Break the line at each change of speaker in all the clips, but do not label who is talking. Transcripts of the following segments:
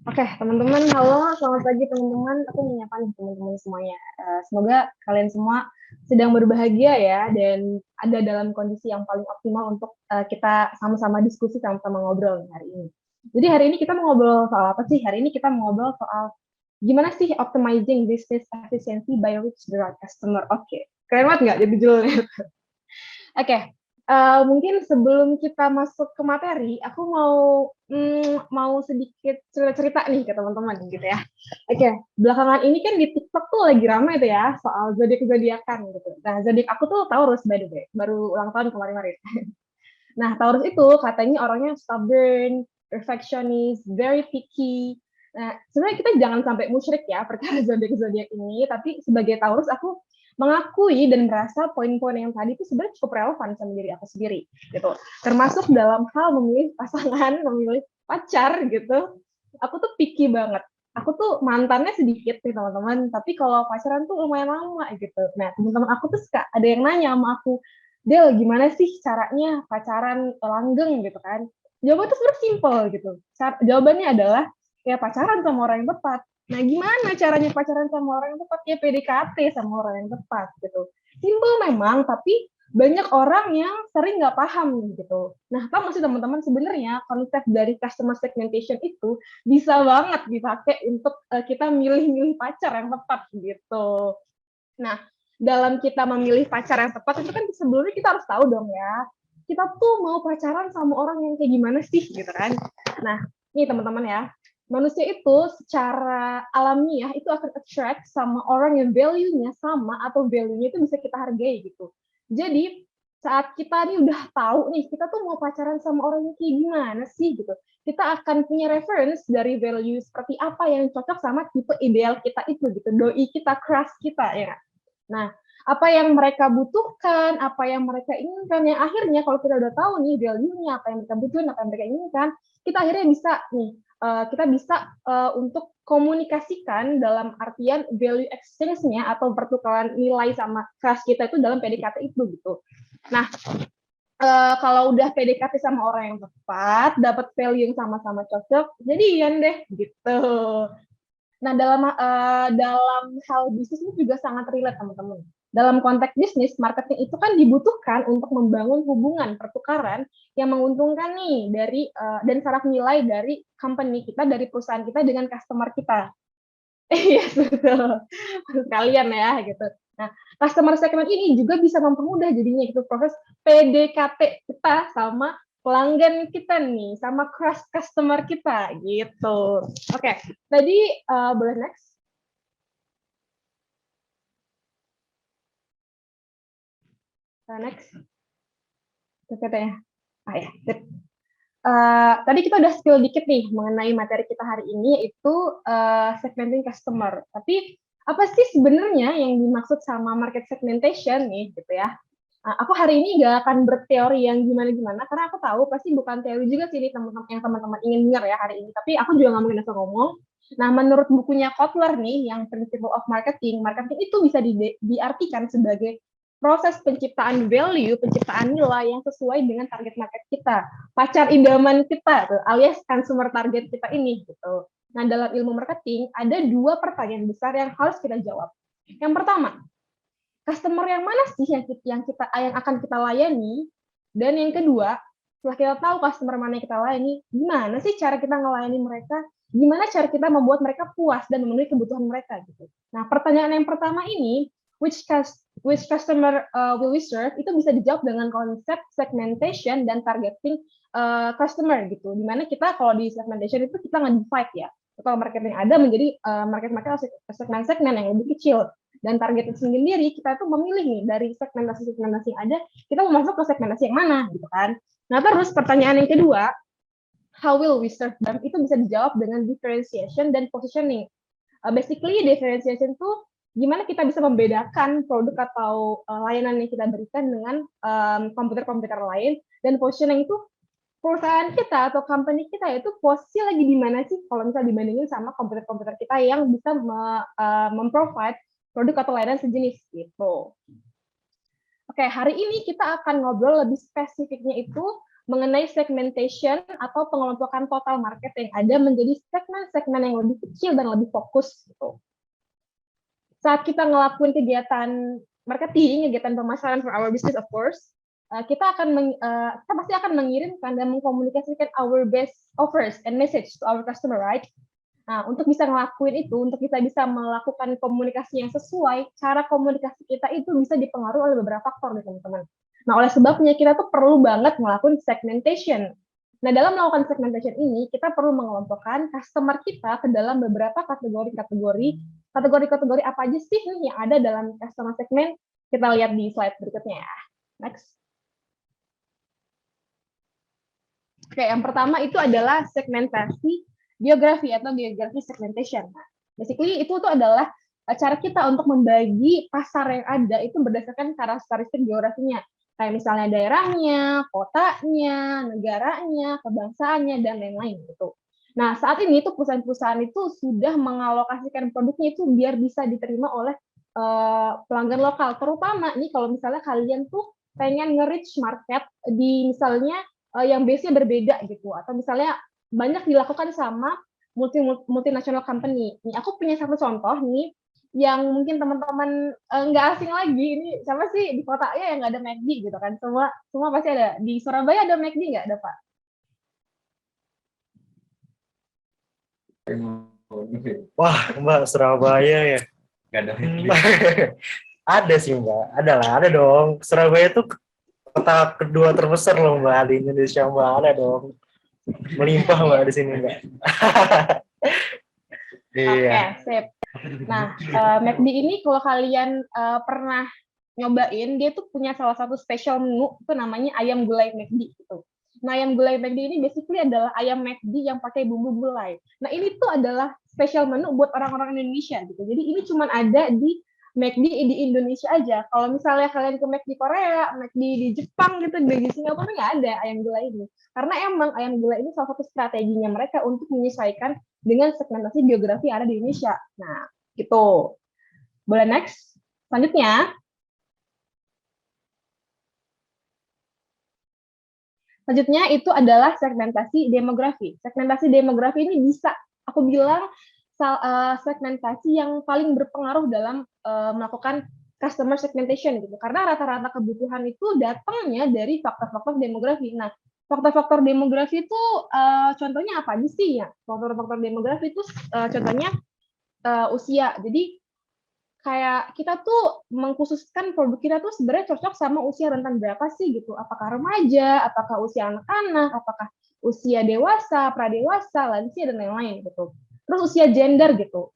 Oke, teman-teman, halo, selamat pagi teman-teman. Aku menyapa nih teman-teman semuanya. Semoga kalian semua sedang berbahagia ya, dan ada dalam kondisi yang paling optimal untuk kita sama-sama diskusi, sama-sama ngobrol nih hari ini. Jadi hari ini kita mau ngobrol soal apa sih? Hari ini kita mau ngobrol soal gimana sih optimizing business efficiency by reach the right customer. Oke, keren banget nggak jadi judulnya? Oke, mungkin sebelum kita masuk ke materi, aku mau sedikit cerita-cerita nih ke teman-teman gitu ya. Oke, belakangan ini kan di TikTok tuh lagi ramai tuh ya soal zodiak-zodiakan gitu. Nah, zodiak aku tuh Taurus by the way, baru ulang tahun kemarin-kemarin. Nah, Taurus itu katanya orangnya stubborn, perfectionist, very picky. Nah, sebenarnya kita jangan sampai musyrik ya perkara zodiak-zodiak ini, tapi sebagai Taurus aku mengakui dan merasa poin-poin yang tadi itu sebenarnya cukup relevan sama diri aku sendiri gitu. Termasuk dalam hal memilih pasangan, memilih pacar gitu. Aku tuh picky banget. Aku tuh mantannya sedikit nih teman-teman, tapi kalau pacaran tuh lumayan lama gitu. Nah, teman-teman aku tuh suka ada yang nanya sama aku, Del, gimana sih caranya pacaran langgeng gitu kan? Jawabannya tuh sebenarnya simple gitu. Jawabannya adalah ya pacaran sama orang yang tepat. Nah, gimana caranya pacaran sama orang yang tepat? Ya PDKT sama orang yang tepat gitu. Simple memang, tapi banyak orang yang sering nggak paham gitu. Nah, tahu nggak sih teman-teman sebenarnya konsep dari customer segmentation itu bisa banget dipakai untuk kita milih-milih pacar yang tepat gitu. Nah, dalam kita memilih pacar yang tepat itu kan sebelumnya kita harus tahu dong ya, kita tuh mau pacaran sama orang yang kayak gimana sih gitu kan. Nah, nih teman-teman ya, manusia itu secara alamiah itu akan attract sama orang yang value-nya sama atau value-nya itu bisa kita hargai gitu. Jadi saat kita nih udah tahu nih kita tuh mau pacaran sama orang yang kayak gimana sih gitu, kita akan punya reference dari value seperti apa yang cocok sama tipe ideal kita itu gitu, doi kita, crush kita ya. Nah, apa yang mereka butuhkan, apa yang mereka inginkan, yang akhirnya kalau kita udah tahu nih value-nya, apa yang mereka butuhin, apa yang mereka inginkan, kita akhirnya bisa nih, kita bisa untuk komunikasikan dalam artian value exchange-nya atau pertukaran nilai sama crush kita itu dalam PDKT itu gitu. Nah, kalau udah PDKT sama orang yang tepat, dapat value yang sama-sama cocok, jadian deh gitu. Nah, dalam hal bisnis ini juga sangat relate teman-teman. Dalam konteks bisnis, marketing itu kan dibutuhkan untuk membangun hubungan pertukaran yang menguntungkan nih dan saraf nilai dari company kita, dari perusahaan kita dengan customer kita. Iya, betul. Kalian ya gitu. Nah, customer segment ini juga bisa mempermudah jadinya itu proses PDKT kita sama pelanggan kita nih, sama customer kita gitu. Oke, tadi boleh next? Next, ya. Ah ya, tadi kita udah spill dikit nih mengenai materi kita hari ini, yaitu segmenting customer. Tapi apa sih sebenarnya yang dimaksud sama market segmentation nih, gitu ya? Aku hari ini nggak akan berteori yang gimana-gimana, karena aku tahu pasti bukan teori juga sih ini teman-teman yang teman-teman ingin dengar ya hari ini. Tapi aku juga nggak mungkin asal ngomong. Nah, menurut bukunya Kotler nih, yang Principle of Marketing, marketing itu bisa diartikan sebagai proses penciptaan value, penciptaan nilai yang sesuai dengan target market kita, pacar idaman kita, tuh, alias consumer target kita ini. Gitu. Nah, dalam ilmu marketing ada dua pertanyaan besar yang harus kita jawab. Yang pertama, customer yang mana sih yang akan kita layani, dan yang kedua, setelah kita tahu customer mana yang kita layani, gimana sih cara kita ngelayani mereka, gimana cara kita membuat mereka puas dan memenuhi kebutuhan mereka gitu. Nah, pertanyaan yang pertama ini, which customer will we serve, itu bisa dijawab dengan konsep segmentation dan targeting customer gitu. Dimana kita kalau di segmentation itu kita nge-divide ya. Kalau marketing ada menjadi market-market segmen-segmen yang lebih kecil, dan target itu sendiri kita tuh memilih nih dari segmentasi-segmentasi yang ada, kita mau masuk ke segmentasi yang mana gitu kan. Nah, terus pertanyaan yang kedua, how will we serve them, itu bisa dijawab dengan differentiation dan positioning. Basically differentiation tuh gimana kita bisa membedakan produk atau layanan yang kita berikan dengan komputer-komputer lain, dan positioning itu perusahaan kita atau company kita itu posisi lagi di mana sih kalau misalnya dibandingin sama komputer-komputer kita yang bisa memprovide produk atau layanan sejenis gitu. Oke, hari ini kita akan ngobrol lebih spesifiknya itu mengenai segmentation atau pengelompokan total market yang ada menjadi segmen-segmen yang lebih kecil dan lebih fokus gitu. Saat kita ngelakuin kegiatan marketing, kegiatan pemasaran for our business of course, kita pasti akan mengirimkan dan mengkomunikasikan our best offers and message to our customer, right? Nah, untuk bisa ngelakuin itu, untuk kita bisa melakukan komunikasi yang sesuai, cara komunikasi kita itu bisa dipengaruhi oleh beberapa faktor nih teman-teman. Nah, oleh sebabnya kita tuh perlu banget ngelakuin segmentation. Nah, dalam melakukan segmentation ini, kita perlu mengelompokkan customer kita ke dalam beberapa kategori-kategori. Kategori-kategori apa aja sih nih yang ada dalam customer segment? Kita lihat di slide berikutnya ya. Next. Oke, yang pertama itu adalah segmentasi geografi atau geography segmentation. Nah, basically itu tuh adalah cara kita untuk membagi pasar yang ada itu berdasarkan karakteristik geografinya. Kayak misalnya daerahnya, kotanya, negaranya, kebangsaannya, dan lain-lain gitu. Nah, saat ini tuh perusahaan-perusahaan itu sudah mengalokasikan produknya itu biar bisa diterima oleh pelanggan lokal. Terutama nih kalau misalnya kalian tuh pengen nge-reach market di misalnya yang base-nya berbeda gitu, atau misalnya banyak dilakukan sama multinational company. Nih, aku punya satu contoh nih, yang mungkin teman-teman nggak asing lagi. Ini siapa sih di kotanya yang nggak ada McD gitu kan? Semua pasti ada. Di Surabaya ada McD nggak ada, Pak?
Wah, Mbak, Surabaya ya.
Nggak ada
Ada sih, Mbak. Ada lah, ada dong. Surabaya itu kota kedua terbesar loh, Mbak, di Indonesia, Mbak. Ada dong. Melimpah, Mbak, di sini, Mbak. Iya.
Oke, sip. Nah, McD ini kalau kalian pernah nyobain, dia tuh punya salah satu special menu, itu namanya ayam gulai McD gitu. Nah, ayam gulai McD ini basically adalah ayam McD yang pakai bumbu gulai. Nah, ini tuh adalah special menu buat orang-orang Indonesia gitu. Jadi ini cuma ada di McD di Indonesia aja. Kalau misalnya kalian ke McD Korea, McD di Jepang gitu, di Singapura nggak ada ayam gulai ini. Karena emang ayam gulai ini salah satu strateginya mereka untuk menyesuaikan dengan segmentasi geografi yang ada di Indonesia. Nah, gitu. Boleh next? Selanjutnya, itu adalah segmentasi demografi. Segmentasi demografi ini bisa aku bilang segmentasi yang paling berpengaruh dalam melakukan customer segmentation gitu. Karena rata-rata kebutuhan itu datangnya dari faktor-faktor demografi. Nah, faktor-faktor demografi itu contohnya apa aja sih ya? Faktor-faktor demografi itu contohnya usia. Jadi kayak kita tuh mengkhususkan produk kita tuh sebenarnya cocok sama usia rentan berapa sih gitu. Apakah remaja, apakah usia anak-anak, apakah usia dewasa, pradewasa, lansia, dan lain-lain gitu. Terus usia gender gitu.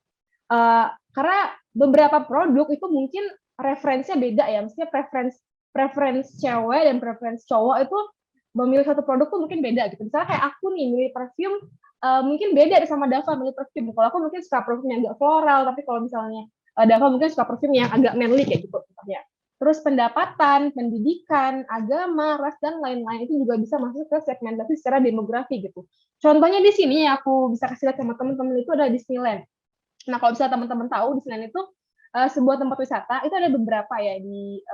Karena beberapa produk itu mungkin referensinya beda ya. Maksudnya preference cewek dan preference cowok itu memilih satu produk tuh mungkin beda gitu. Misalnya kayak aku nih milih perfume mungkin beda sama Dava milih perfume. Kalau aku mungkin suka perfume yang agak floral, tapi kalau misalnya Dava mungkin suka perfume yang agak manly kayak gitu. Ya. Terus pendapatan, pendidikan, agama, ras, dan lain-lain itu juga bisa masuk ke segmentasi secara demografi gitu. Contohnya di sini yang aku bisa kasih lihat sama teman-teman itu adalah Disneyland. Nah, kalau bisa teman-teman tahu, Disneyland itu sebuah tempat wisata, itu ada beberapa ya, di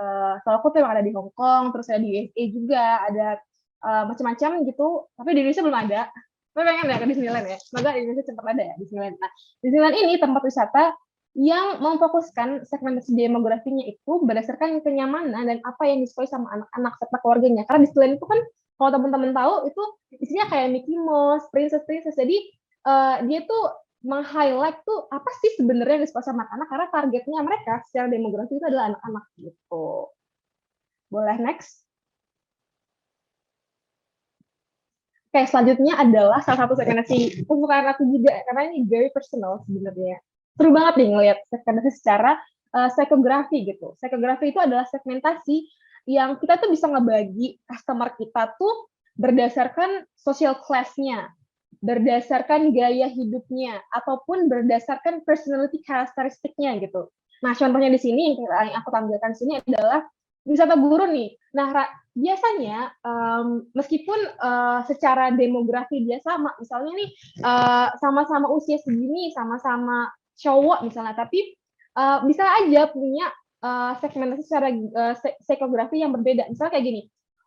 salah satu yang ada di Hong Kong, terus ada di USA juga, ada macam-macam gitu, tapi di Indonesia belum ada. Tapi pengen ya ke Disneyland ya, semoga di Indonesia cepat ada ya Disneyland. Nah, Disneyland ini tempat wisata yang memfokuskan segmentasi demografinya itu berdasarkan kenyamanan dan apa yang disukai sama anak-anak serta keluarganya. Karena Disneyland itu kan, kalau teman-teman tahu, itu isinya kayak Mickey Mouse, princess. Jadi dia tuh meng-highlight tuh apa sih sebenarnya yang disukai sama anak-anak, karena targetnya mereka secara demografi itu adalah anak-anak gitu. Boleh next? Oke, selanjutnya adalah salah satu segmentasi kesukaan aku juga, karena ini very personal sebenarnya. Seru banget nih ngelihat segmentasi secara psikografi gitu. Psikografi itu adalah segmentasi yang kita tuh bisa ngebagi customer kita tuh berdasarkan social class-nya, berdasarkan gaya hidupnya, ataupun berdasarkan personality karakteristiknya gitu. Nah, contohnya di sini yang aku tampilkan di sini adalah wisata gurun nih. Nah, biasanya meskipun secara demografi dia sama, misalnya nih sama-sama usia segini, sama-sama cowok misalnya, tapi bisa aja punya segmentasi secara psikografi yang berbeda. Misalnya kayak gini,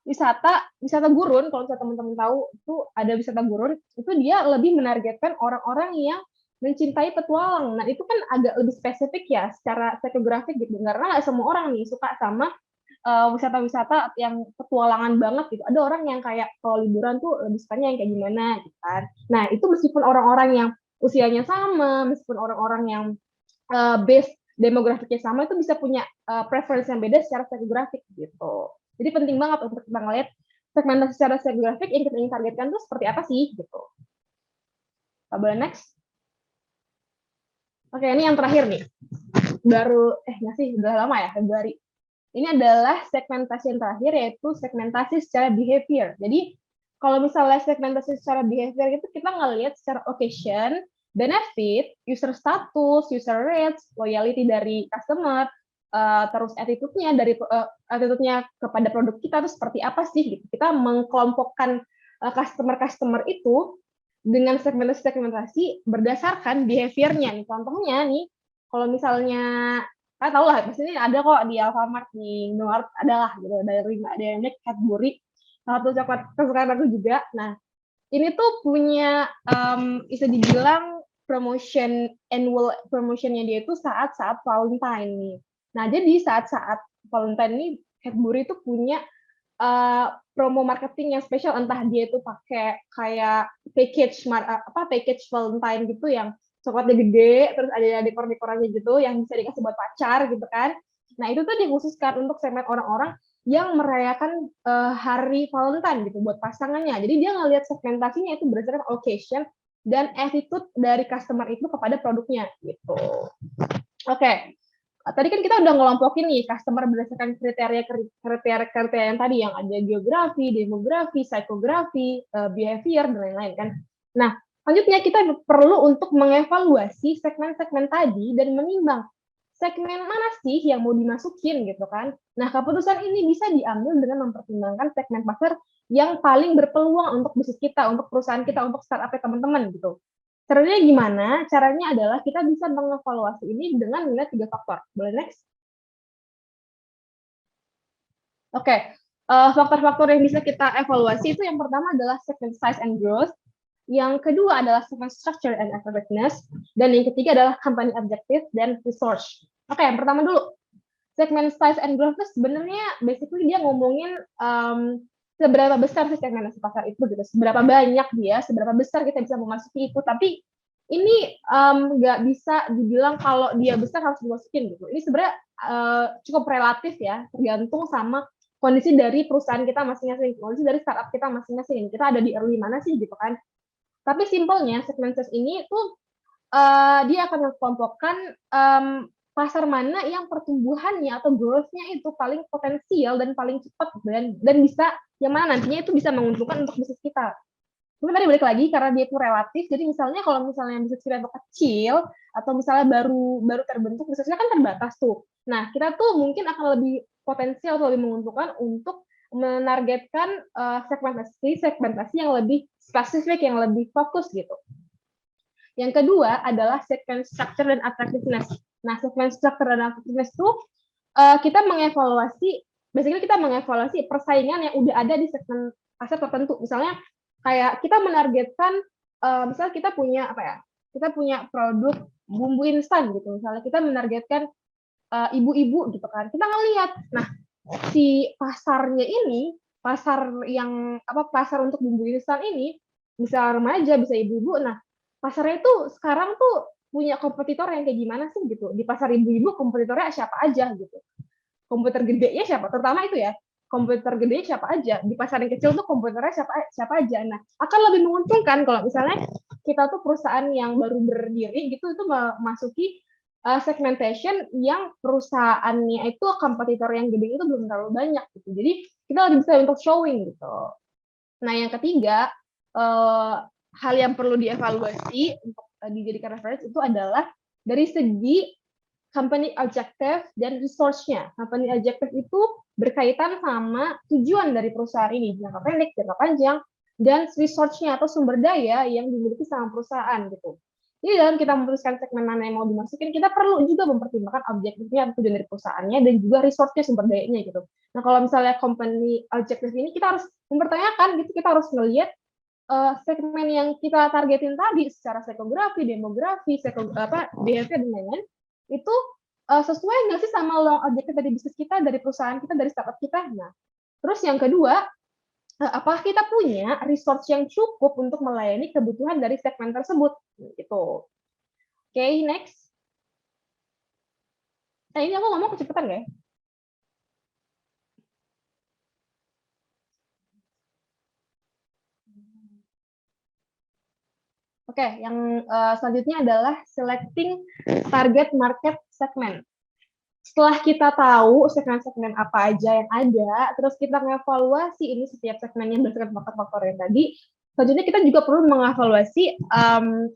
wisata gurun, kalau misalnya teman-teman tahu itu ada wisata gurun, itu dia lebih menargetkan orang-orang yang mencintai petualang. Nah, itu kan agak lebih spesifik ya secara psikografik gitu, karena nggak semua orang nih suka sama wisata-wisata yang petualangan banget gitu. Ada orang yang kayak kalau liburan tuh lebih sukanya yang kayak gimana gitu kan. Nah, itu meskipun orang-orang yang usianya sama, meskipun orang-orang yang base demografiknya sama, itu bisa punya preference yang beda secara psikografik gitu. Jadi penting banget untuk kita ngeliat segmentasi secara psikografik yang kita ingin targetkan tuh seperti apa sih gitu. Boleh next? Oke, ini yang terakhir nih. Baru, nggak sih, udah lama ya, Februari. Ini adalah segmentasi yang terakhir, yaitu segmentasi secara behavior. Jadi, kalau misalnya segmentasi secara behavior itu kita ngelihat secara occasion, benefit, user status, user rates, loyalty dari customer, terus attitude-nya kepada produk kita itu seperti apa sih? Gitu. Kita mengkelompokkan customer-customer itu dengan segmentasi berdasarkan behavior-nya. Nih, contohnya nih, kalau misalnya tahu lah, pasti ini ada kok di Alfamart, di Indomaret adalah gitu, ada yang Cadbury, salah satu coklat kesukaan aku juga. Nah, ini tuh punya bisa dibilang annual promotionnya dia itu saat-saat Valentine nih. Nah, jadi saat-saat Valentine ini Cadbury itu punya promo marketing yang spesial, entah dia itu pakai kayak package Valentine gitu yang coklatnya gede, terus ada dekor-dekorannya gitu yang bisa dikasih buat pacar gitu kan. Nah, itu tuh dikhususkan untuk segmen orang-orang yang merayakan hari Valentine gitu buat pasangannya. Jadi dia ngelihat segmentasinya itu berdasarkan occasion dan attitude dari customer itu kepada produknya gitu. Oke. Tadi kan kita udah ngelompokin nih customer berdasarkan kriteria yang tadi yang ada geografi, demografi, psikografi, behavior dan lain-lain kan. Nah, selanjutnya kita perlu untuk mengevaluasi segmen-segmen tadi dan menimbang segmen mana sih yang mau dimasukin gitu kan. Nah, keputusan ini bisa diambil dengan mempertimbangkan segmen pasar yang paling berpeluang untuk bisnis kita, untuk perusahaan kita, untuk startup teman-teman gitu. Caranya gimana? Caranya adalah kita bisa mengevaluasi ini dengan melihat 3 faktor. Boleh next? Oke, faktor-faktor yang bisa kita evaluasi itu yang pertama adalah segment size and growth, yang kedua adalah segment structure and effectiveness, dan yang ketiga adalah company objective dan resource. Oke, yang pertama dulu, segment size and growth itu sebenarnya basically dia ngomongin seberapa besar sih segmentasi pasar itu gitu, seberapa banyak dia, seberapa besar kita bisa memasuki itu. Tapi ini nggak bisa dibilang kalau dia besar harus dimasukin gitu. Ini sebenarnya cukup relatif ya, tergantung sama kondisi dari perusahaan kita masing-masing, kondisi dari startup kita masing-masing. Kita ada di early mana sih gitu kan. Tapi simpelnya segment size ini tuh dia akan mengelompokkan pasar mana yang pertumbuhannya atau growth-nya itu paling potensial dan paling cepat dan bisa yang mana nantinya itu bisa menguntungkan untuk bisnis kita. Mungkin tadi balik lagi karena dia itu relatif. Jadi misalnya kalau misalnya bisnis kita itu kecil atau misalnya baru terbentuk, bisnisnya kan terbatas tuh. Nah, kita tuh mungkin akan lebih potensial atau lebih menguntungkan untuk menargetkan segmentasi yang lebih spesifik, yang lebih fokus gitu. Yang kedua adalah segment structure dan attractiveness. Nah, segment structure dan attractiveness itu kita mengevaluasi persaingan yang udah ada di segmen pasar tertentu. Misalnya kayak kita menargetkan, misalnya kita punya kita punya produk bumbu instan gitu. Misalnya kita menargetkan ibu-ibu gitu kan. Kita ngelihat, nah si pasarnya ini, pasar untuk bumbu instan ini, bisa remaja, bisa ibu-ibu. Nah, pasarnya itu sekarang tuh punya kompetitor yang kayak gimana sih gitu. Di pasar ibu-ibu kompetitornya siapa aja gitu. Komputer gedenya siapa? Terutama itu ya. Komputer gede siapa aja. Di pasar yang kecil tuh komputernya siapa aja. Nah, akan lebih menguntungkan kalau misalnya kita tuh perusahaan yang baru berdiri gitu itu memasuki segmentation yang perusahaannya itu kompetitor yang gede itu belum terlalu banyak gitu. Jadi kita lebih bisa untuk showing gitu. Nah, yang ketiga, hal yang perlu dievaluasi untuk dijadikan reference itu adalah dari segi company objective dan resource-nya. Company objective itu berkaitan sama tujuan dari perusahaan ini, jangka pendek, jangka panjang, dan resource-nya atau sumber daya yang dimiliki sama perusahaan gitu. Jadi dalam kita memutuskan segmen mana yang mau dimasukin, kita perlu juga mempertimbangkan objektifnya, tujuan dari perusahaannya, dan juga resource-nya, sumber dayanya gitu. Nah, kalau misalnya company objektif ini, kita harus mempertanyakan gitu, kita harus melihat segmen yang kita targetin tadi secara psikografi, demografi, behavior dan lain-lain, itu sesuai nggak sih sama long objektif dari bisnis kita, dari perusahaan kita, dari startup kita. Nah, terus yang kedua, apakah kita punya resource yang cukup untuk melayani kebutuhan dari segmen tersebut gitu. Oke, next. Nah, ini aku ngomong kecepatan nggak ya? Oke, yang selanjutnya adalah selecting target market segment. Setelah kita tahu segmen-segmen apa aja yang ada, terus kita mengevaluasi ini setiap segmennya berdasarkan faktor-faktor yang tadi, selanjutnya kita juga perlu mengevaluasi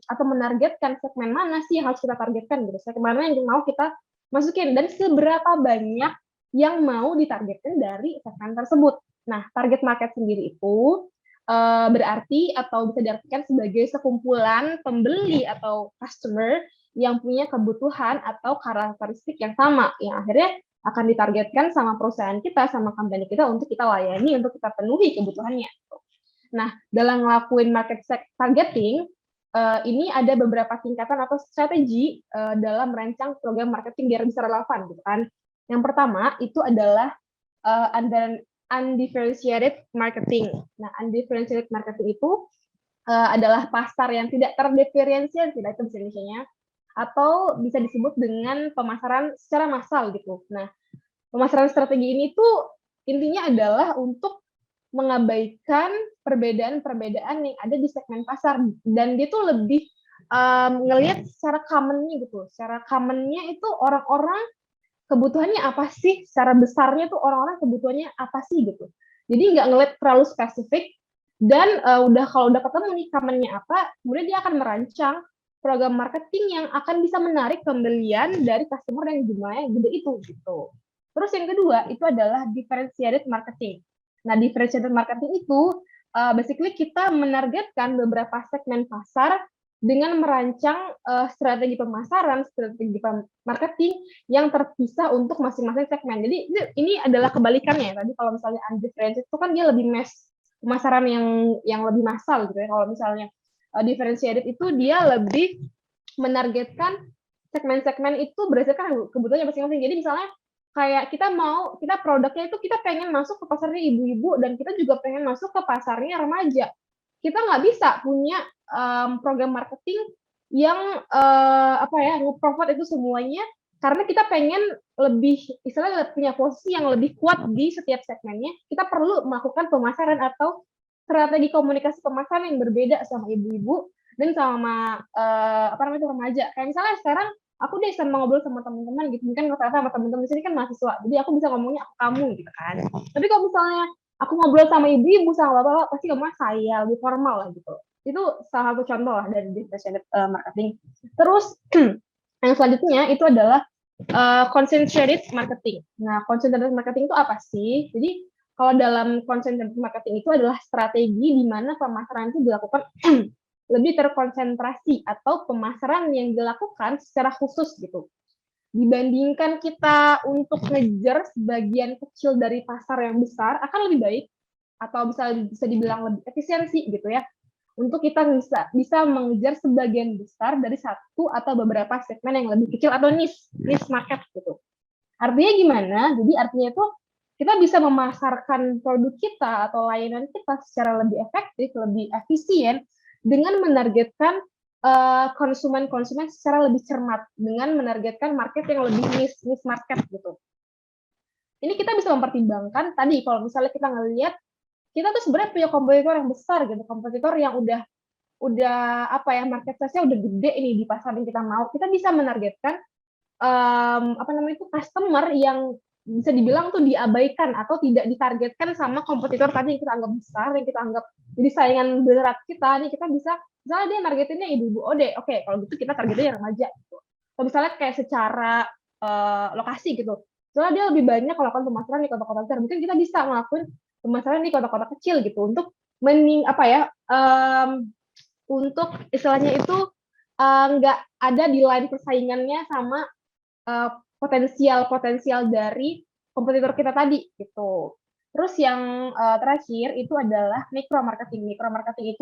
atau menargetkan segmen mana sih yang harus kita targetkan gitu, segmen mana yang mau kita masukin dan seberapa banyak yang mau ditargetkan dari segmen tersebut. Nah, target market sendiri itu berarti atau bisa diartikan sebagai sekumpulan pembeli atau customer yang punya kebutuhan atau karakteristik yang sama, yang akhirnya akan ditargetkan sama perusahaan kita, sama company kita untuk kita layani, untuk kita penuhi kebutuhannya. Nah, dalam ngelakuin market targeting, ini ada beberapa tingkatan atau strategi dalam merancang program marketing biar bisa relevan, gitu kan. Yang pertama itu adalah undifferentiated marketing. Nah, undifferentiated marketing itu adalah pasar yang tidak terdiferensiasi, tidak itu bahasa Indonesia-nya, atau bisa disebut dengan pemasaran secara massal gitu. Nah, pemasaran strategi ini tuh intinya adalah untuk mengabaikan perbedaan-perbedaan yang ada di segmen pasar, dan dia tuh lebih ngelihat secara common-nya gitu. Secara common-nya itu orang-orang kebutuhannya apa sih? Secara besarnya tuh orang-orang kebutuhannya apa sih gitu. Jadi nggak ngeliat terlalu spesifik, dan kalau udah ketemu nih common-nya apa, kemudian dia akan merancang program marketing yang akan bisa menarik pembelian dari customer yang jumlahnya gede itu gitu. Terus yang kedua itu adalah differentiated marketing. Nah, differentiated marketing itu basically kita menargetkan beberapa segmen pasar dengan merancang strategi pemasaran, strategi marketing yang terpisah untuk masing-masing segmen. Jadi ini adalah kebalikannya. Tadi kalau misalnya undifferentiated itu kan dia lebih pemasaran yang lebih massal gitu ya. Kalau misalnya differentiated itu dia lebih menargetkan segmen-segmen itu berdasarkan kebutuhannya masing-masing. Jadi misalnya kayak kita produknya itu kita pengen masuk ke pasarnya ibu-ibu dan kita juga pengen masuk ke pasarnya remaja. Kita nggak bisa punya program marketing yang nge-provide itu semuanya, karena kita pengen lebih istilahnya punya posisi yang lebih kuat di setiap segmennya. Kita perlu melakukan pemasaran atau strategi komunikasi pemasaran yang berbeda sama ibu-ibu dan sama remaja. Kayak misalnya sekarang aku deh sama ngobrol sama teman-teman gitu, mungkin rata-rata sama teman-teman di sini kan mahasiswa, jadi aku bisa ngomongnya aku kamu gitu kan. Tapi kalau misalnya aku ngobrol sama ibu-ibu sama bapak-bapak, pasti ngomongnya saya, lebih formal lah gitu. Itu salah satu contoh lah dari differentiated marketing. Terus yang selanjutnya itu adalah concentrated marketing. Nah, concentrated marketing itu apa sih? Jadi kalau dalam concentrated marketing itu adalah strategi di mana pemasaran itu dilakukan lebih terkonsentrasi atau pemasaran yang dilakukan secara khusus gitu. Dibandingkan kita untuk ngejar sebagian kecil dari pasar yang besar, akan lebih baik atau bisa dibilang lebih efisiensi gitu ya, untuk kita bisa mengejar sebagian besar dari satu atau beberapa segmen yang lebih kecil atau niche market gitu. Artinya gimana? Jadi artinya itu kita bisa memasarkan produk kita atau layanan kita secara lebih efektif, lebih efisien dengan menargetkan konsumen-konsumen secara lebih cermat, dengan menargetkan market yang lebih niche market gitu. Ini kita bisa mempertimbangkan tadi kalau misalnya kita ngelihat kita tuh sebenarnya punya kompetitor yang besar gitu, kompetitor yang udah market size-nya udah gede ini di pasar yang kita mau. Kita bisa menargetkan customer yang bisa dibilang tuh diabaikan atau tidak ditargetkan sama kompetitor tadi yang kita anggap besar, yang kita anggap jadi saingan berat kita. Nih kita bisa misalnya dia targetinnya ibu-ibu OD, oke, kalau gitu kita targetnya yang remaja gitu. Atau misalnya kayak secara lokasi gitu, soalnya dia lebih banyak melakukan pemasaran di kota-kota besar, mungkin kita bisa ngelakuin pemasaran di kota-kota kecil gitu untuk untuk istilahnya itu nggak ada di line persaingannya sama potensial dari kompetitor kita tadi gitu. Terus yang terakhir itu adalah micro marketing. Micro marketing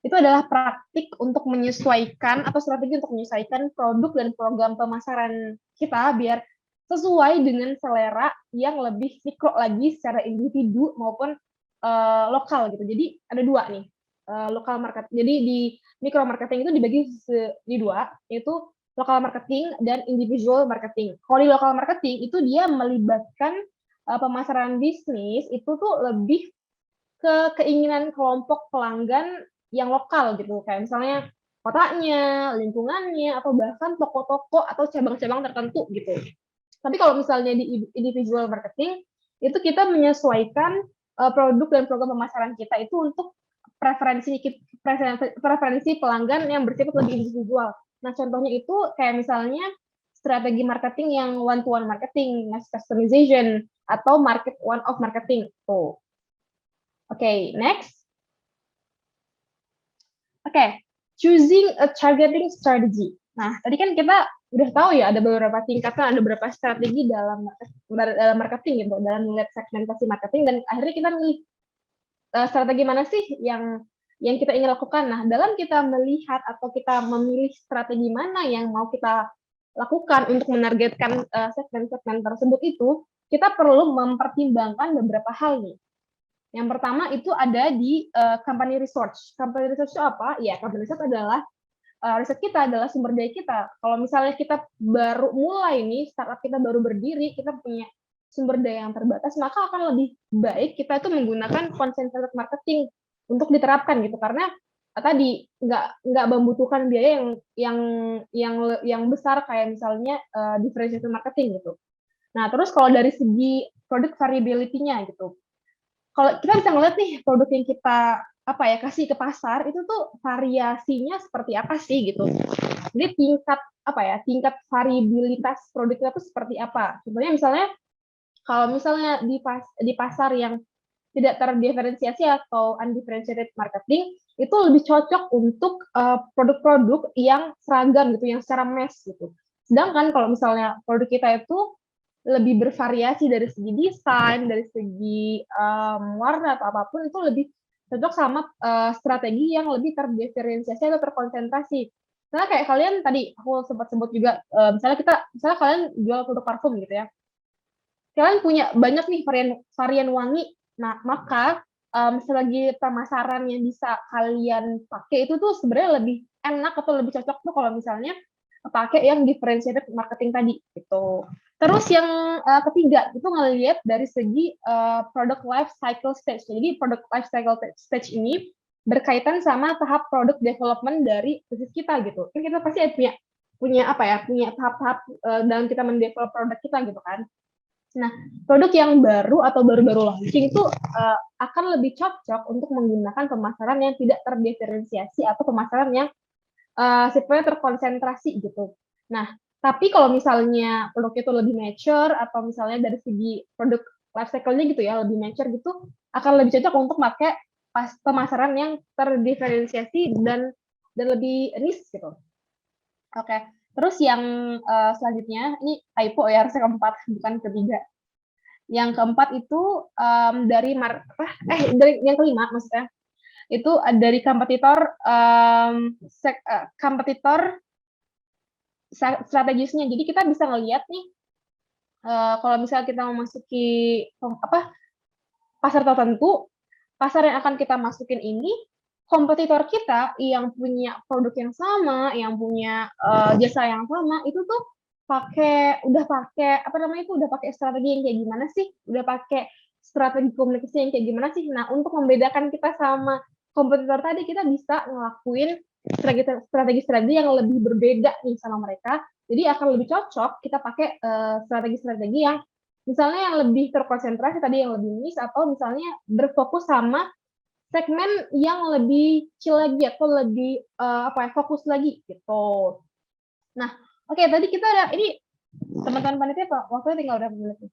itu adalah praktik untuk menyesuaikan atau strategi untuk menyesuaikan produk dan program pemasaran kita biar sesuai dengan selera yang lebih mikro lagi secara individu maupun lokal gitu. Jadi ada dua nih lokal market. Jadi di micro marketing itu dibagi di dua, yaitu lokal marketing dan individual marketing. Kalau di lokal marketing itu dia melibatkan pemasaran bisnis itu tuh lebih ke keinginan kelompok pelanggan yang lokal gitu, kayak misalnya kotanya, lingkungannya, atau bahkan toko-toko atau cabang-cabang tertentu gitu. Tapi kalau misalnya di individual marketing, itu kita menyesuaikan produk dan program pemasaran kita itu untuk preferensi pelanggan yang bersifat lebih individual. Nah, contohnya itu kayak misalnya strategi marketing yang one-to-one marketing, mass customization, atau market one-off marketing. Tuh. Oke, next. Oke, choosing a targeting strategy. Nah, tadi kan kita udah tahu ya ada beberapa tingkatan, ada beberapa strategi dalam marketing gitu, dalam melihat segmentasi marketing dan akhirnya kita milih strategi mana sih yang kita ingin lakukan. Nah, dalam kita melihat atau kita memilih strategi mana yang mau kita lakukan untuk menargetkan segmen-segmen tersebut itu, kita perlu mempertimbangkan beberapa hal nih. Yang pertama itu ada di company research. Company research itu apa? Ya, company research adalah riset kita adalah sumber daya kita. Kalau misalnya kita baru mulai nih, startup kita baru berdiri, kita punya sumber daya yang terbatas, maka akan lebih baik kita itu menggunakan concentrated marketing untuk diterapkan gitu. Karena tadi nggak membutuhkan biaya yang besar kayak misalnya differentiated marketing gitu. Nah, terus kalau dari segi product variability-nya gitu, kalau kita bisa ngeliat nih produk yang kita kasih ke pasar itu tuh variasinya seperti apa sih gitu. Jadi tingkat variabilitas produk kita tuh seperti apa. Contohnya misalnya kalau misalnya di pasar yang tidak terdiferensiasi atau undifferentiated marketing itu lebih cocok untuk produk-produk yang seragam gitu, yang secara mass gitu. Sedangkan kalau misalnya produk kita itu lebih bervariasi dari segi desain, dari segi warna atau apapun itu lebih cocok sama strategi yang lebih terdiferensiasi atau terkonsentrasi. Karena kayak kalian tadi aku sempat sebut juga, misalnya kalian jual produk parfum gitu ya, kalian punya banyak nih varian wangi, nah maka selagi pemasaran yang bisa kalian pakai itu tuh sebenarnya lebih enak atau lebih cocok tuh kalau misalnya pakai yang differentiated marketing tadi gitu. Terus yang ketiga itu ngelihat dari segi product life cycle stage. Jadi product life cycle stage ini berkaitan sama tahap product development dari bisnis kita gitu. Kan kita pasti punya tahap-tahap dalam kita mendevelop produk kita gitu kan. Nah, produk yang baru atau baru-baru launching itu akan lebih cocok untuk menggunakan pemasaran yang tidak terdiferensiasi atau pemasaran yang sifatnya terkonsentrasi gitu. Nah, tapi kalau misalnya produk itu lebih mature atau misalnya dari segi produk life cycle-nya gitu ya, lebih mature gitu, akan lebih cocok untuk pakai pemasaran yang terdiferensiasi dan lebih niche gitu. Oke. Terus yang selanjutnya, ini typo ya, harusnya keempat, bukan ketiga. Yang keempat itu dari yang kelima maksudnya itu dari kompetitor strategisnya. Jadi kita bisa ngelihat nih kalau misalnya kita memasuki pasar tertentu, pasar yang akan kita masukin ini kompetitor kita yang punya produk yang sama, yang punya jasa yang sama, itu tuh udah pakai strategi yang kayak gimana sih? Udah pakai strategi komunikasi yang kayak gimana sih? Nah, untuk membedakan kita sama kompetitor tadi, kita bisa ngelakuin strategi-strategi yang lebih berbeda nih sama mereka. Jadi akan lebih cocok kita pakai strategi-strategi yang misalnya yang lebih terkonsentrasi tadi, yang lebih niche, atau misalnya berfokus sama segmen yang lebih chill lagi atau lebih fokus lagi gitu. Nah, oke, tadi kita ada ini teman-teman panitia waktunya tinggal berapa menit nih?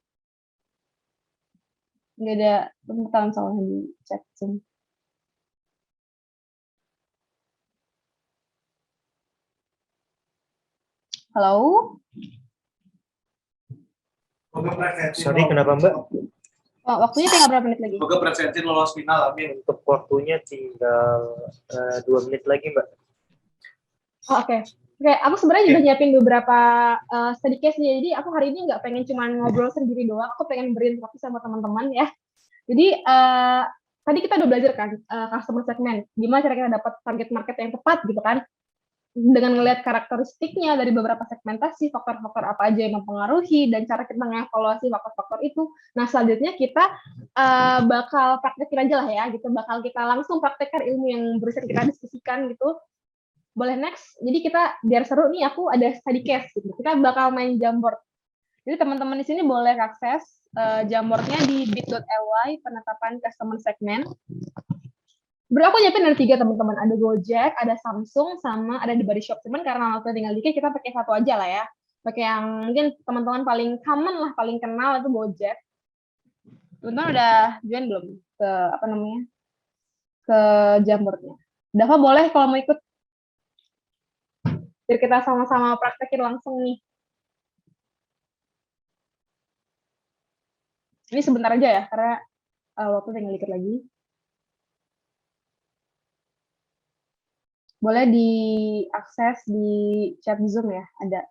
Nggak ada pengetahuan soalnya di chat Zoom. Halo?
Sorry, kenapa Mbak?
Oh, waktunya tinggal berapa menit lagi?
Semoga presensi lolos final, amin.
Untuk waktunya tinggal 2 menit lagi Mbak.
Oh, oke. Oke, aku sebenarnya udah nyiapin beberapa study case nih. Jadi aku hari ini nggak pengen cuma ngobrol sendiri doang, aku pengen berinteraksi sama teman-teman ya. Jadi tadi kita udah belajar kan customer segment, gimana cara kita dapat target market yang tepat gitu kan, dengan melihat karakteristiknya dari beberapa segmentasi, faktor-faktor apa aja yang mempengaruhi, dan cara kita mengevaluasi faktor-faktor itu. Nah, selanjutnya kita bakal praktekin aja lah ya, gitu. Bakal kita langsung praktekkan ilmu yang barusan kita diskusikan gitu. Boleh next? Jadi kita, biar seru nih, aku ada study case gitu. Kita bakal main Jamboard. Jadi teman-teman di sini boleh akses Jamboardnya di bit.ly penetapan customer segment. Aku nyiapin ada 3 teman-teman, ada Gojek, ada Samsung, sama ada The Body Shop. Cuman karena waktu tinggal dikit, kita pakai satu aja lah ya. Pakai yang mungkin teman-teman paling common lah, paling kenal itu Gojek. Teman-teman udah join belum ke apa namanya, ke Jamboardnya? Dava boleh kalau mau ikut, biar kita sama-sama praktekin langsung nih. Ini sebentar aja ya, karena waktu tinggal dikit lagi. Boleh diakses di chat Zoom ya, ada.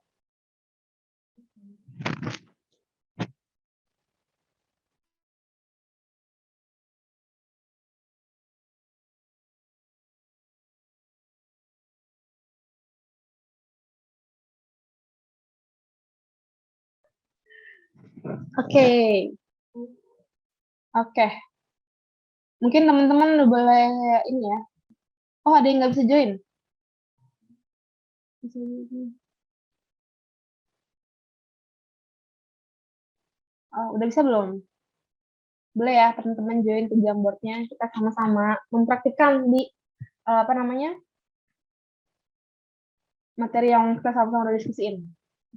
Oke. Oke. Mungkin teman-teman udah boleh ini ya. Oh, ada yang nggak bisa join. Oh, udah bisa belum? Boleh ya teman-teman join ke Jamboardnya. Kita sama-sama mempraktikkan di apa namanya, materi yang kita sama-sama udah diskusiin.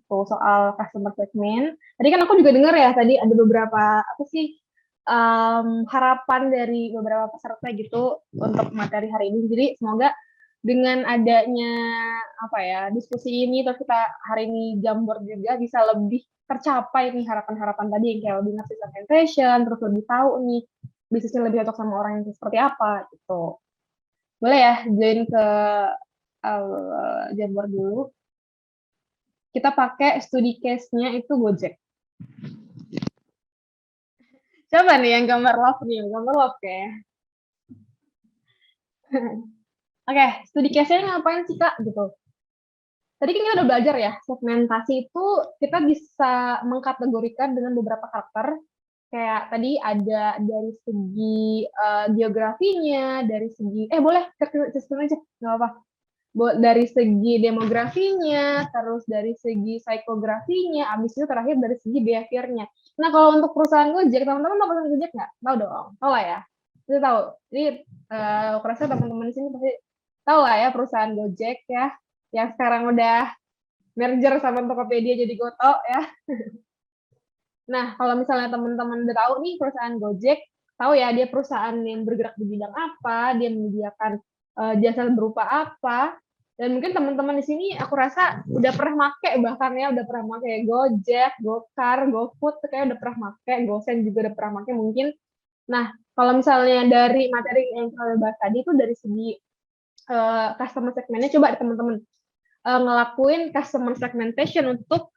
Tuh, soal customer segment. Tadi kan aku juga dengar ya, tadi ada beberapa apa sih harapan dari beberapa peserta gitu untuk materi hari ini. Jadi semoga dengan adanya apa ya, diskusi ini, terus kita hari ini Jamboard juga bisa lebih tercapai nih harapan-harapan tadi, yang kayak lebih ngasih segmentation, terus lebih tahu nih bisnisnya lebih cocok sama orang yang seperti apa gitu. Boleh ya join ke Jamboard dulu. Kita pakai studi case-nya itu Gojek. Coba nih yang gambar love nih, gambar love kayak. Oke, studi case-nya ngapain sih Kak gitu. Tadi kan kita udah belajar ya, segmentasi itu kita bisa mengkategorikan dengan beberapa karakter. Kayak tadi ada dari segi geografinya, dari segi boleh sistem aja, nggak apa. Dari segi demografinya, terus dari segi psikografinya, abis itu terakhir dari segi behaviornya. Nah, kalau untuk perusahaan Gojek, teman-teman mau perusahaan Gojek nggak? Tahu dong, tahu lah ya. Itu tahu. Ini aku rasa teman-teman di sini pasti tahu lah ya perusahaan Gojek ya, yang sekarang udah merger sama Tokopedia jadi Goto ya. Nah, kalau misalnya teman-teman udah tahu nih perusahaan Gojek, tahu ya dia perusahaan yang bergerak di bidang apa, dia menyediakan jasa berupa apa, dan mungkin teman-teman di sini aku rasa udah pernah make, bahkan ya udah pernah make Gojek, Gokar, GoFood, kayak udah pernah make, Gosen juga udah pernah make mungkin. Nah, kalau misalnya dari materi yang kita bahas tadi itu dari segi customer segmentnya, coba teman-teman ngelakuin customer segmentation untuk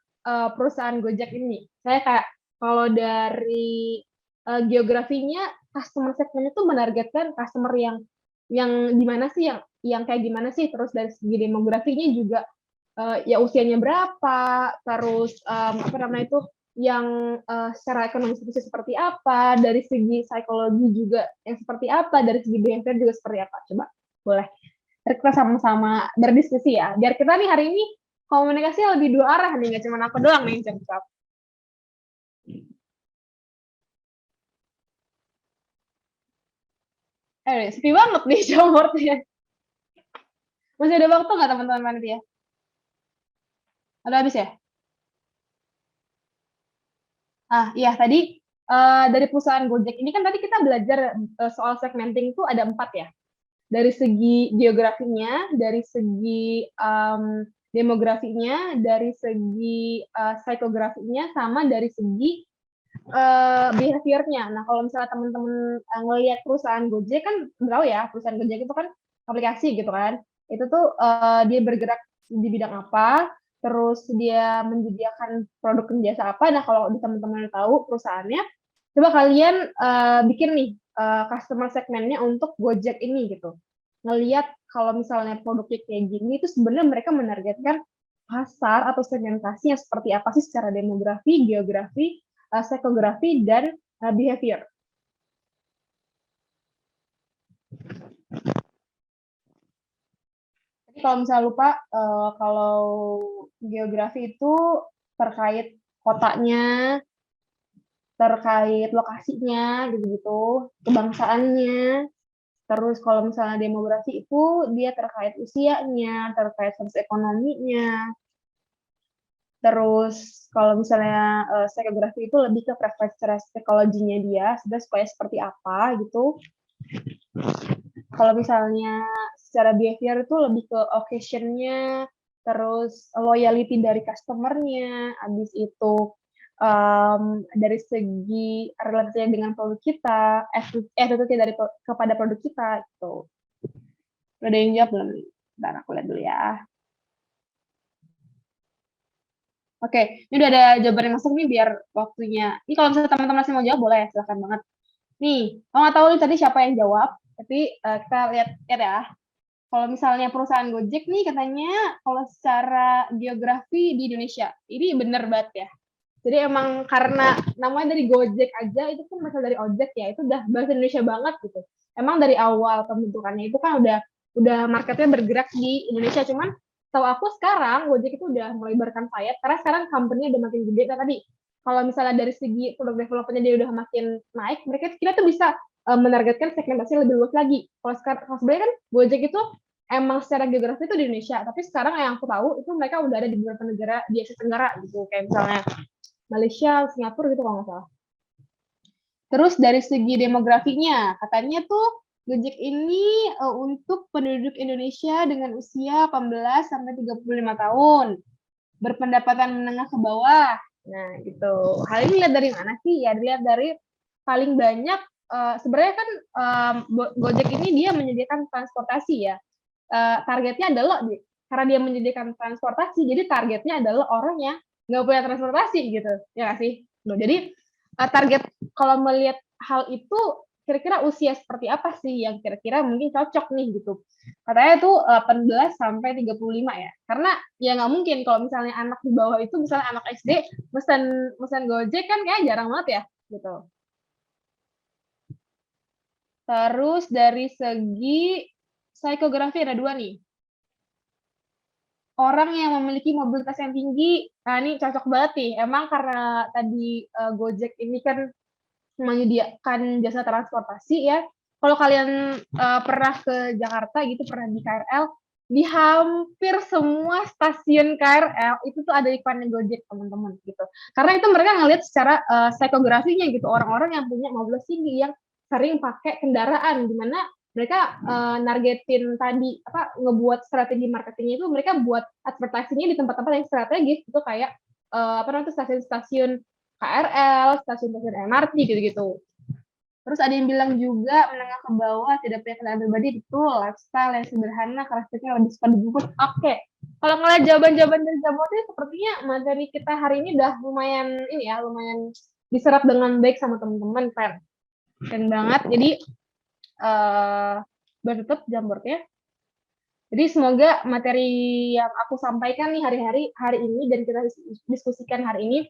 perusahaan Gojek ini. Saya kayak kalau dari geografinya, customer segmen itu menargetkan customer yang gimana sih, yang kayak gimana sih, terus dari segi demografinya juga ya usianya berapa, terus apa namanya itu, yang secara ekonomi seperti apa, dari segi psikologi juga yang seperti apa, dari segi behavior juga seperti apa. Coba boleh kita sama-sama berdiskusi ya, biar kita nih hari ini komunikasi lebih dua arah nih, nggak cuma aku doang nih yang cakap. Sepi banget nih Jamboardnya. Masih ada waktu nggak teman-teman ya? Udah habis ya? Iya tadi dari perusahaan Gojek ini kan tadi kita belajar soal segmenting itu ada 4 ya. Dari segi geografinya, dari segi demografinya, dari segi psikografinya, sama dari segi behavior-nya. Nah, kalau misalnya teman-teman ngelihat perusahaan Gojek kan tahu ya, perusahaan Gojek itu kan aplikasi gitu kan. Itu tuh dia bergerak di bidang apa, terus dia menyediakan produk dan jasa apa. Nah, kalau teman-teman tahu perusahaannya, coba kalian bikin nih customer segmentnya untuk Gojek ini gitu. Ngelihat kalau misalnya produknya kayak gini, itu sebenarnya mereka menargetkan pasar atau segmentasi yang seperti apa sih secara demografi, geografi, psikografi, dan behavior. Jadi kalau misalnya lupa, kalau geografi itu terkait kotanya, terkait lokasinya, gitu-gitu, kebangsaannya. Terus kalau misalnya demografi itu dia terkait usianya, terkait status ekonominya. Terus kalau misalnya psikografi itu lebih ke preferensi psikologinya dia, supaya seperti apa gitu. Kalau misalnya secara behavior itu lebih ke occasion-nya, terus loyalty dari customer-nya, habis itu dari segi relasinya dengan produk kita, attitude-nya kepada produk kita gitu. Udah ada yang jawab belum? Bentar, aku lihat dulu ya. Oke, ini udah ada jawaban yang masuk nih biar waktunya. Ini kalau misalnya teman-teman masih mau jawab boleh, silakan banget. Nih, kalau nggak tahu nih tadi siapa yang jawab, tapi kita lihat ya. Kalau misalnya perusahaan Gojek nih katanya kalau secara geografi di Indonesia, ini bener banget ya. Jadi emang karena namanya dari Gojek aja itu kan berasal dari ojek ya, itu udah bahasa Indonesia banget gitu. Emang dari awal pembentukannya itu kan udah marketnya bergerak di Indonesia, cuman tahu aku sekarang Gojek itu udah mulai berkembang sayap karena sekarang company udah makin gede. Nah, tadi kalau misalnya dari segi produk developernya dia udah makin naik, kita tuh bisa menargetkan segmentasi lebih luas lagi. Kalau sebenarnya kan Gojek itu emang secara geografi itu di Indonesia, tapi sekarang yang aku tahu itu mereka udah ada di beberapa negara di Asia Tenggara gitu, kayak misalnya Malaysia, Singapura gitu kalau nggak salah. Terus dari segi demografinya, katanya tuh Gojek ini untuk penduduk Indonesia dengan usia 18 sampai 35 tahun, berpendapatan menengah ke bawah. Nah, gitu. Hal ini lihat dari mana sih? Ya, dilihat dari paling banyak sebenarnya kan Gojek ini dia menyediakan transportasi ya. Targetnya adalah karena dia menyediakan transportasi, jadi targetnya adalah orang yang nggak punya transportasi gitu, ya nggak sih? Nah, jadi target kalau melihat hal itu kira-kira usia seperti apa sih yang kira-kira mungkin cocok nih gitu. Katanya itu 18 sampai 35 ya. Karena ya nggak mungkin kalau misalnya anak di bawah itu misalnya anak SD mesen Gojek kan kayak jarang banget ya gitu. Terus dari segi psikografi ada dua nih. Orang yang memiliki mobilitas yang tinggi, nah ini cocok banget nih. Emang karena tadi Gojek ini kan menyediakan jasa transportasi ya. Kalau kalian pernah ke Jakarta gitu, pernah di KRL, di hampir semua stasiun KRL itu tuh ada iklan Gojek teman-teman gitu. Karena itu mereka ngelihat secara psikografinya gitu, orang-orang yang punya mobilitas tinggi yang sering pakai kendaraan, di mana mereka nargetin tadi ngebuat strategi marketingnya itu mereka buat advertisingnya di tempat-tempat yang strategis itu kayak stasiun-stasiun KRL, stasiun-stasiun MRT gitu-gitu. Terus ada yang bilang juga menengah ke bawah tidak punya kendaraan pribadi, betul, lifestyle yang sederhana, karakternya lebih suka dijemput. Oke. Kalau ngeliat jawaban-jawaban dari Jamoti, sepertinya materi kita hari ini udah lumayan lumayan diserap dengan baik sama teman-teman, keren banget. Jadi bertutup Jambornya. Jadi semoga materi yang aku sampaikan nih hari ini dan kita diskusikan hari ini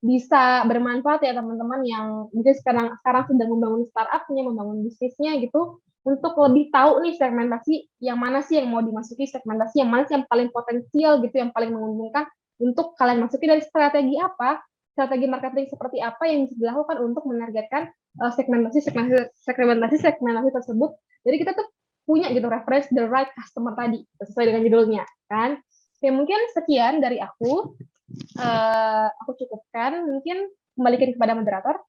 bisa bermanfaat ya teman-teman yang mungkin sekarang sedang membangun startupnya, membangun bisnisnya gitu, untuk lebih tahu nih segmentasi yang mana sih yang mau dimasuki, segmentasi yang mana sih yang paling potensial gitu, yang paling menguntungkan untuk kalian masuki, dari strategi apa, strategi marketing seperti apa yang bisa dilakukan untuk menargetkan segmentasi tersebut. Jadi kita tuh punya gitu reference the right customer tadi sesuai dengan judulnya kan. Oke, mungkin sekian dari aku cukupkan, mungkin kembalikan kepada moderator.